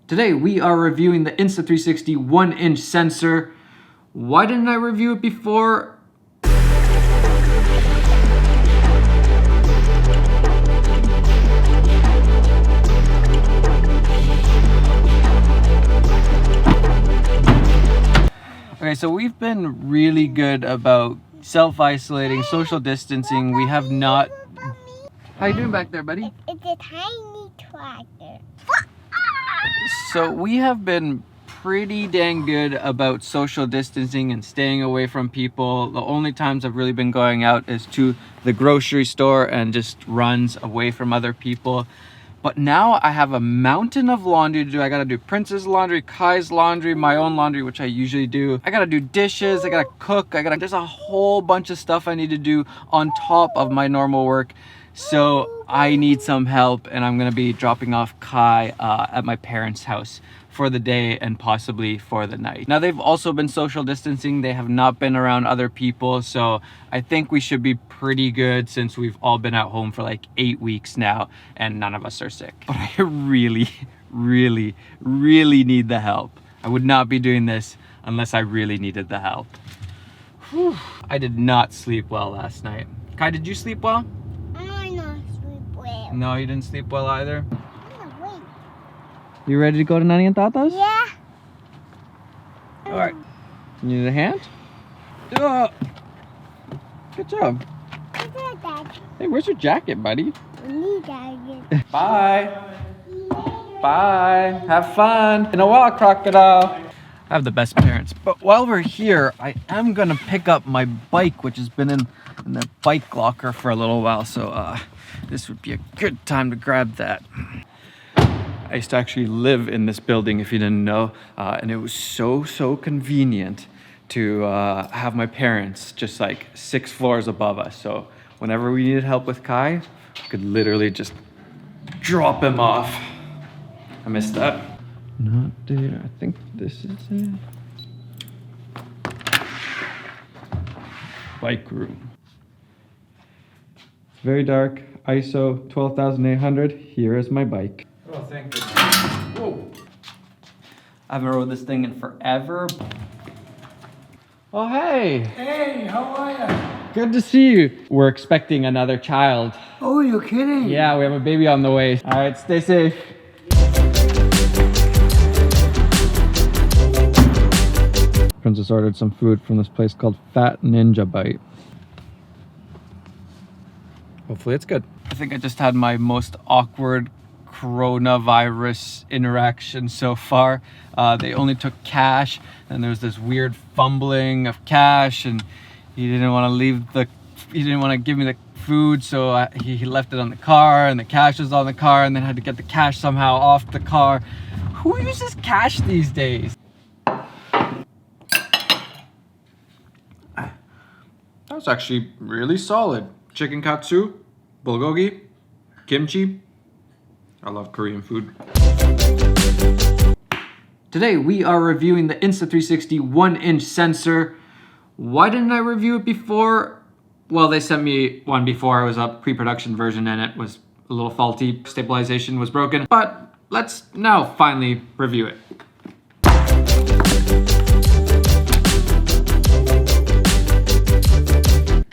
Today we are reviewing the Insta360 1-inch sensor. Why didn't I review it before? Okay, so we've been really good about self-isolating, social distancing. We have not... How you doing back there, buddy? It's a tiny tractor. So we have been pretty dang good about social distancing and staying away from people. The only times I've really been going out is to the grocery store and just runs away from other people. But now I have a mountain of laundry to do. I gotta do Prince's laundry, Kai's laundry, my own laundry, which I usually do. I gotta do dishes, I gotta cook, there's a whole bunch of stuff I need to do on top of my normal work. So I need some help, and I'm gonna be dropping off Kai at my parents' house for the day and possibly for the night. Now they've also been social distancing. They have not been around other people. So I think we should be pretty good since we've all been at home for like 8 weeks now and none of us are sick. But I really need the help. I would not be doing this unless I really needed the help. Whew. I did not sleep well last night. Kai, did you sleep well? I not sleep well. No, you didn't sleep well either? I'm awake. You ready to go to Nani and Tata's? Yeah. All right. You need a hand? Good job. Hey, where's your jacket, buddy? Bye. Bye. Have fun. In a while, crocodile. I have the best parents. But while we're here, I am gonna pick up my bike, which has been in the bike locker for a little while. So this would be a good time to grab that. I used to actually live in this building, if you didn't know, and it was so convenient to have my parents just like 6 floors above us. So whenever we needed help with Kai, I could literally just drop him off. I missed that. Not there. I think this is it. Bike room. It's very dark. ISO 12,800. Here is my bike. Oh, thank goodness. Whoa. I haven't rode this thing in forever. Oh, hey. Hey, how are you? Good to see you. We're expecting another child. Oh, you're kidding? Yeah, we have a baby on the way. All right, stay safe. Princess ordered some food from this place called Fat Ninja Bite. Hopefully it's good. I think I just had my most awkward coronavirus interaction so far. They only took cash, and there was this weird fumbling of cash, and he didn't want to give me the food, so he left it on the car, and the cash was on the car, and then had to get the cash somehow off the car. Who uses cash these days? That was actually really solid. Chicken katsu, bulgogi, kimchi. I love Korean food. Today we are reviewing the Insta360 1-inch sensor. Why didn't I review it before? Well, they sent me one before. It was a pre-production version and it was a little faulty. Stabilization was broken. But let's now finally review it.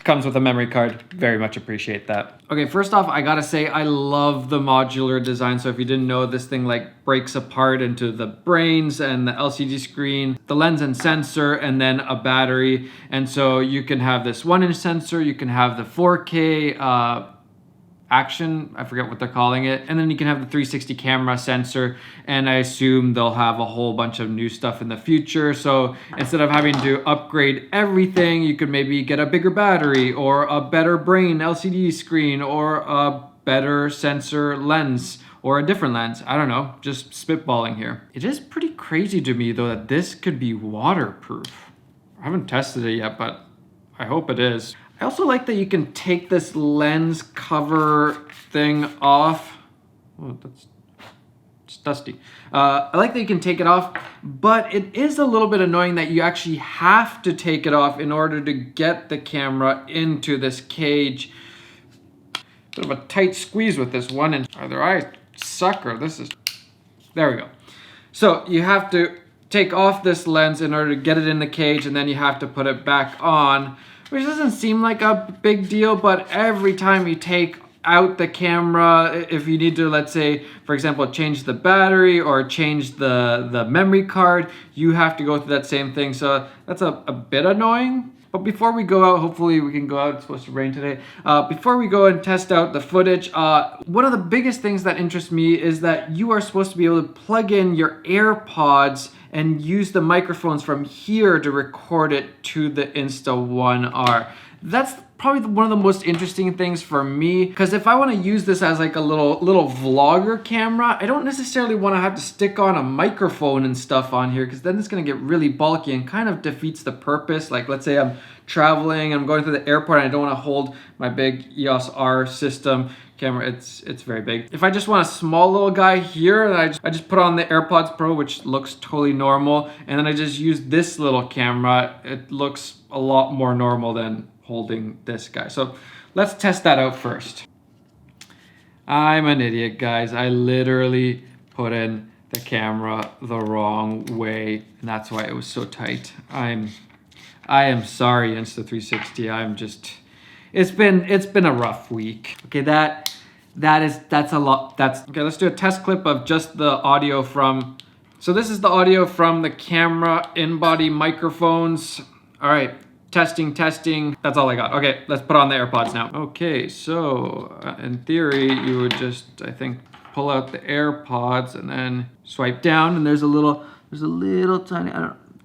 Comes with a memory card. Very much appreciate that. Okay, first off, I gotta say I love the modular design. So if you didn't know, this thing like breaks apart into the brains and the LCD screen, the lens and sensor, and then a battery. And so you can have this 1-inch sensor, you can have the 4K action, I forget what they're calling it, and then you can have the 360 camera sensor, and I assume they'll have a whole bunch of new stuff in the future. So instead of having to upgrade everything, you could maybe get a bigger battery or a better brain LCD screen or a better sensor lens or a different lens. I don't know, just spitballing here. It is pretty crazy to me though that this could be waterproof. I haven't tested it yet, but I hope it is. I also like that you can take this lens cover thing off. Oh, it's dusty. I like that you can take it off, but it is a little bit annoying that you actually have to take it off in order to get the camera into this cage. Bit of a tight squeeze with this 1-inch. Either I suck or this is... There we go. So you have to take off this lens in order to get it in the cage, and then you have to put it back on, which doesn't seem like a big deal, but every time you take out the camera, if you need to, let's say, for example, change the battery or change the memory card, you have to go through that same thing. So that's a bit annoying. But before we go out, hopefully we can go out, it's supposed to rain today. Before we go and test out the footage, one of the biggest things that interests me is that you are supposed to be able to plug in your AirPods and use the microphones from here to record it to the Insta360 ONE R. That's probably one of the most interesting things for me, because if I want to use this as like a little vlogger camera, I don't necessarily want to have to stick on a microphone and stuff on here, because then it's going to get really bulky and kind of defeats the purpose. Like, let's say I'm traveling, I'm going through the airport, and I don't want to hold my big EOS R system camera. It's very big. If I just want a small little guy here, and I just put on the AirPods Pro, which looks totally normal, and then I just use this little camera, it looks a lot more normal than holding this guy. So let's test that out first. I'm an idiot, guys. I literally put in the camera the wrong way, and that's why it was so tight. I am sorry, Insta360. I'm just, it's been a rough week. Okay, that's a lot. Okay, let's do a test clip of just the audio from, so this is the audio from the camera in-body microphones. All right. Testing. That's all I got. Okay, let's put on the AirPods now. Okay, so in theory, you would just, I think, pull out the AirPods and then swipe down, and there's a little tiny,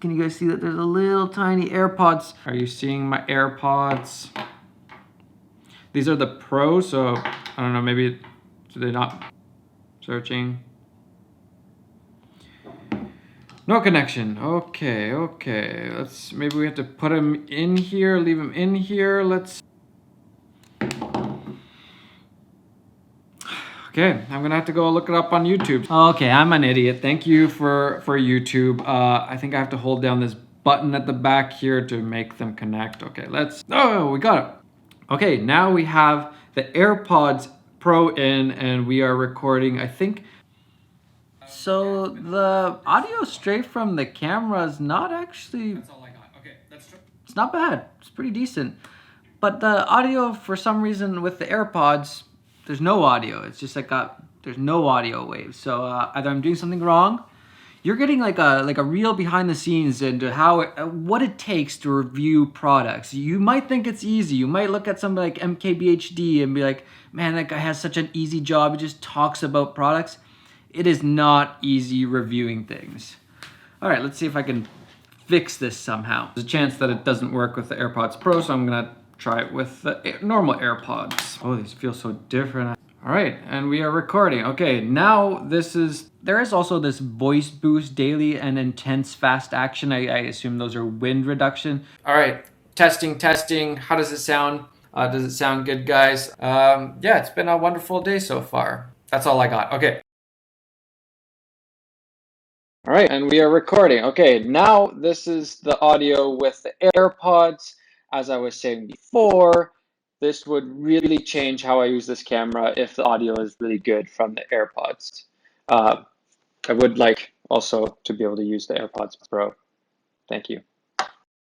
can you guys see that? There's a little tiny AirPods. Are you seeing my AirPods? These are the Pro, so I don't know, maybe they're not searching. No connection. Okay. Maybe we have to put him in here, leave him in here. Okay, I'm gonna have to go look it up on YouTube. Okay, I'm an idiot. Thank you for YouTube. I think I have to hold down this button at the back here to make them connect. Okay, oh, we got it. Okay, now we have the AirPods Pro in, and we are recording, I think. So the audio straight from the camera is not actually, that's all I got. Okay, that's true. It's not bad. It's pretty decent. But the audio, for some reason, with the AirPods, there's no audio. It's just like there's no audio waves. So either I'm doing something wrong. You're getting like a real behind the scenes into what it takes to review products. You might think it's easy. You might look at somebody like MKBHD and be like, man, that guy has such an easy job. He just talks about products. It is not easy reviewing things. All right, let's see if I can fix this somehow. There's a chance that it doesn't work with the AirPods Pro, so I'm gonna try it with the normal AirPods. Oh, these feel so different. All right, and we are recording. Okay, now there is also this voice boost, daily and intense fast action. I assume those are wind reduction. All right, testing. How does it sound? Does it sound good, guys? Yeah, it's been a wonderful day so far. That's all I got. Okay. All right, and we are recording. Okay, now this is the audio with the AirPods. As I was saying before, this would really change how I use this camera if the audio is really good from the AirPods. I would like also to be able to use the AirPods Pro. Thank you.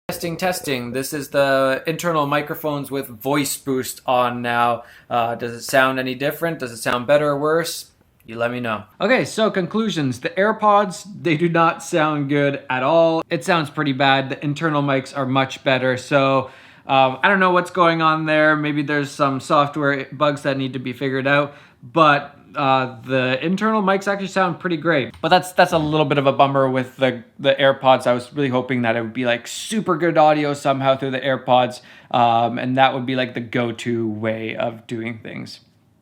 Testing. This is the internal microphones with voice boost on now. Does it sound any different? Does it sound better or worse? You let me know. Okay, so conclusions. The AirPods, they do not sound good at all. It sounds pretty bad. The internal mics are much better. So I don't know what's going on there. Maybe there's some software bugs that need to be figured out. But the internal mics actually sound pretty great. But that's a little bit of a bummer with the AirPods. I was really hoping that it would be like super good audio somehow through the AirPods. And that would be like the go-to way of doing things.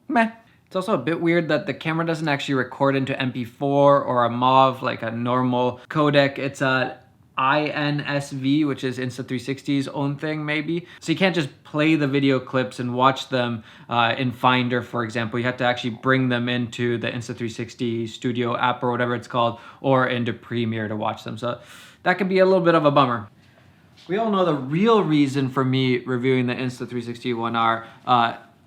Meh. It's also a bit weird that the camera doesn't actually record into MP4 or a MAV like a normal codec. It's a INSV, which is Insta360's own thing maybe. So you can't just play the video clips and watch them in Finder, for example. You have to actually bring them into the Insta360 Studio app or whatever it's called, or into Premiere to watch them. So that could be a little bit of a bummer. We all know the real reason for me reviewing the Insta360 ONE R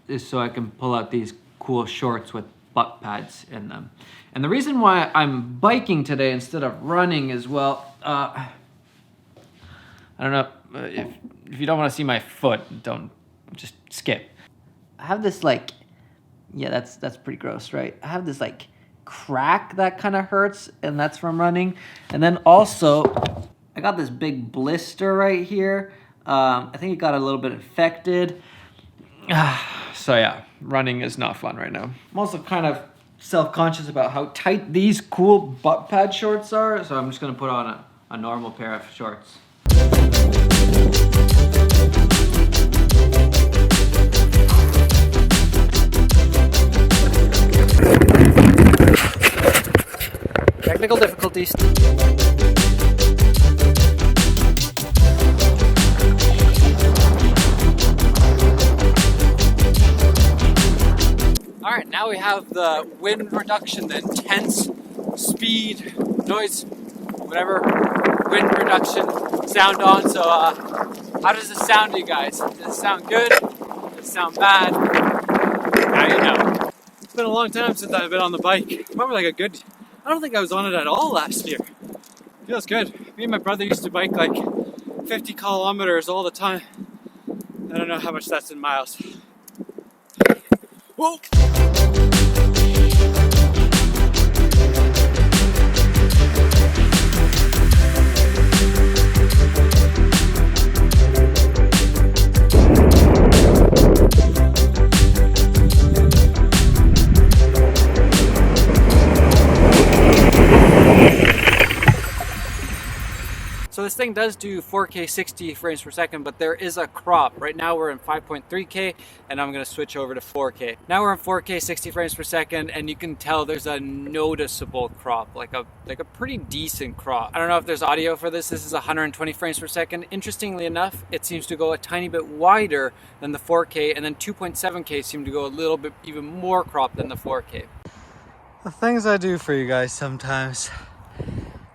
is so I can pull out these cool shorts with butt pads in them. And the reason why I'm biking today instead of running as well, I don't know, if you don't want to see my foot, don't, just skip. I have this like, yeah, that's pretty gross, right? I have this like crack that kind of hurts, and that's from running. And then also, I got this big blister right here. I think it got a little bit infected. So yeah, running is not fun right now. I'm also kind of self-conscious about how tight these cool butt pad shorts are, so I'm just gonna put on a normal pair of shorts. Technical difficulties. All right, now we have the wind reduction, the intense speed, noise, whatever, wind reduction sound on. So how does it sound to you guys? Does it sound good? Does it sound bad? Now you know. It's been a long time since I've been on the bike. Probably like a good, I don't think I was on it at all last year. Feels good. Me and my brother used to bike like 50 kilometers all the time. I don't know how much that's in miles. Whoa! So this thing does do 4K 60 frames per second, but there is a crop. Right now we're in 5.3K and I'm gonna switch over to 4K. Now we're in 4K 60 frames per second and you can tell there's a noticeable crop, like a pretty decent crop. I don't know if there's audio for this. This is 120 frames per second. Interestingly enough, it seems to go a tiny bit wider than the 4K, and then 2.7K seem to go a little bit even more crop than the 4K. The things I do for you guys sometimes.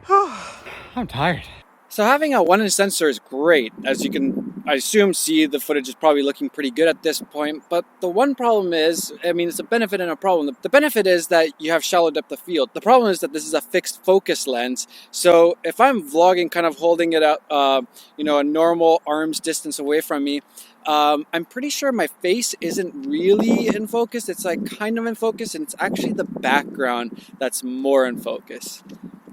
I'm tired. So having a 1-inch sensor is great. As you can, I assume, see, the footage is probably looking pretty good at this point. But the one problem is, I mean, it's a benefit and a problem. The benefit is that you have shallow depth of field. The problem is that this is a fixed focus lens. So if I'm vlogging, kind of holding it out, a normal arm's distance away from me, I'm pretty sure my face isn't really in focus. It's like kind of in focus, and it's actually the background that's more in focus.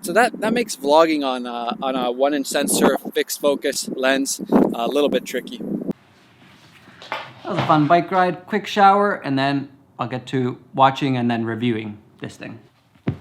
So that makes vlogging on a 1-inch sensor fixed focus lens a little bit tricky. That was a fun bike ride, quick shower, and then I'll get to watching and then reviewing this thing. I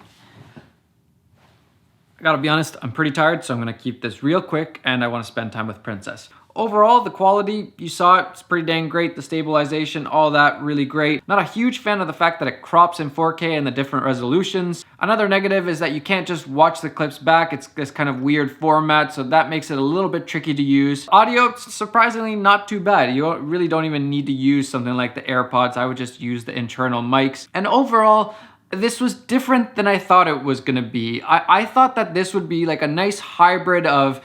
gotta be honest, I'm pretty tired, so I'm gonna keep this real quick, and I wanna spend time with Princess. Overall, the quality, you saw it, it's pretty dang great. The stabilization, all that, really great. Not a huge fan of the fact that it crops in 4K and the different resolutions. Another negative is that you can't just watch the clips back. It's this kind of weird format, so that makes it a little bit tricky to use. Audio, surprisingly not too bad. You really don't even need to use something like the AirPods. I would just use the internal mics. And overall, this was different than I thought it was gonna be. I thought that this would be like a nice hybrid of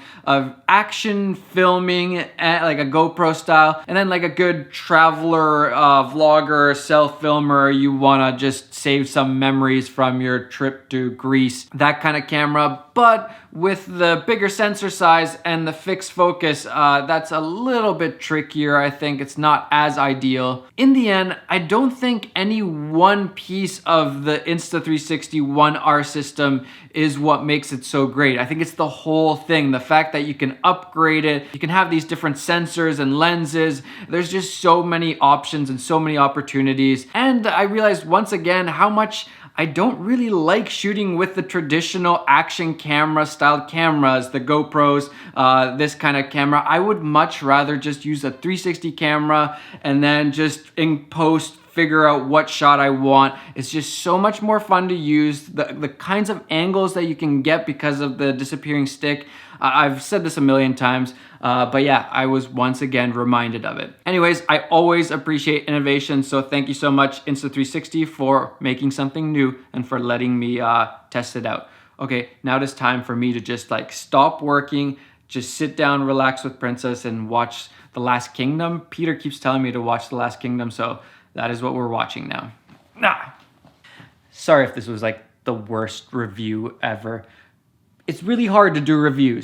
action filming, like a GoPro style, and then like a good traveler, vlogger, self-filmer, you wanna just save some memories from your trip to Greece, that kind of camera. But with the bigger sensor size and the fixed focus, that's a little bit trickier. I think it's not as ideal. In the end, I don't think any one piece of the Insta360 ONE R system is what makes it so great. I think it's the whole thing. The fact that you can upgrade it, you can have these different sensors and lenses. There's just so many options and so many opportunities. And I realized once again how much I don't really like shooting with the traditional action camera style cameras, the GoPros, this kind of camera. I would much rather just use a 360 camera and then just in post figure out what shot I want. It's just so much more fun to use. The kinds of angles that you can get because of the disappearing stick. I've said this a million times, but yeah, I was once again reminded of it. Anyways, I always appreciate innovation, so thank you so much, Insta360, for making something new and for letting me test it out. Okay, now it is time for me to just like stop working, just sit down, relax with Princess, and watch The Last Kingdom. Peter keeps telling me to watch The Last Kingdom, so that is what we're watching now. Sorry if this was like the worst review ever. It's really hard to do reviews.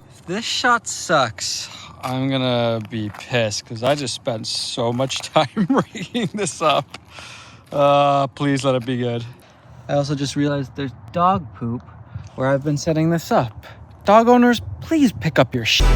If this shot sucks, I'm gonna be pissed because I just spent so much time rigging this up. Please let it be good. I also just realized there's dog poop where I've been setting this up. Dog owners, please pick up your shit.